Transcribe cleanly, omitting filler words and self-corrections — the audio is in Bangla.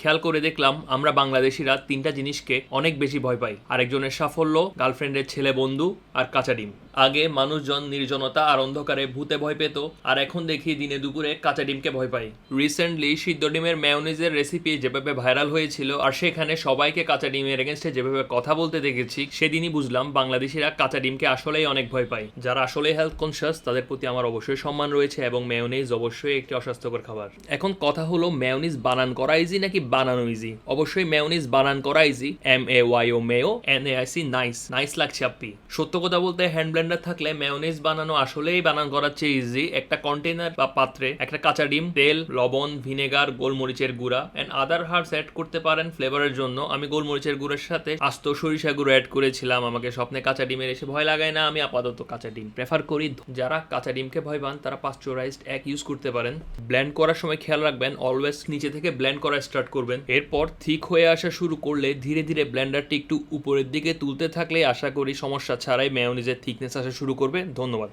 খেয়াল করে দেখলাম আমরা বাংলাদেশিরা তিনটা জিনিসকে অনেক বেশি ভয় পাই। আরেকজনের সাফল্য, গার্লফ্রেন্ডের ছেলে বন্ধু আর কাঁচা ডিম। আগে মানুষজন নির্জনতা আর অন্ধকারে ভূতে ভয় পেত, আর এখন দেখি দিনে দুপুরে কাঁচা ডিমকে ভয় পাই। রিসেন্টলি সিদ্ধ ডিমের মেয়োনিজের রেসিপি যেভাবে ভাইরাল হয়েছিল আর সেখানে সবাইকে কাঁচা ডিমের এগেনস্টে যেভাবে কথা বলতে দেখেছি, সেদিনই বুঝলাম বাংলাদেশিরা কাঁচা ডিমকে আসলেই অনেক ভয় পায়। যারা আসলে হেলথ কনসিয়াস তাদের প্রতি আমার অবশ্যই সম্মান রয়েছে, এবং মেয়োনিজ অবশ্যই একটি অস্বাস্থ্যকর খাবার। এখন কথা হলো, মেয়োনিজ বানান করা ইজি নাকি বানানো ইজি? অবশ্যই মেয়োনিজ বানান করা easy. MAYO Mayo, NAIC nice. Nice লাগছে আপনি। সত্য কথা বলতে হ্যান্ড ব্লেন্ডার থাকলে মেয়োনিজ বানানো আসলেই বানান করার চেয়ে ইজি। একটা কন্টেনার বা পাত্রে একটা কাঁচা ডিম, তেল, লবণ, ভিনেগার, গোলমরিচের গুঁড়া এন্ড আদার হার্বস অ্যাড করতে পারেন ফ্লেভারের জন্য। আমি গোলমরিচের গুঁড়োর সাথে আস্ত সরিষা গুঁড়ো অ্যাড করেছিলাম। আমাকে স্বপ্নে কাঁচা ডিমের এসে ভয় লাগায় না, আমি আপাতত কাঁচা ডিম প্রেফার করি। যারা কাঁচা ডিমকে ভয় পান তারা পাস্টুরাইজড এগ ইউজ করতে পারেন। ব্লেন্ড করার সময় খেয়াল রাখবেন অলওয়েজ নিচে থেকে ব্লেন্ড করা স্টার্ট করবেন। এরপর থিক হয়ে আসা শুরু করলে ধীরে ধীরে ব্লেন্ডারটি একটু উপরের দিকে তুলতে থাকলে আশা করি সমস্যা ছাড়াই মেয়োনিজের থিকনেস আসা শুরু করবে। ধন্যবাদ।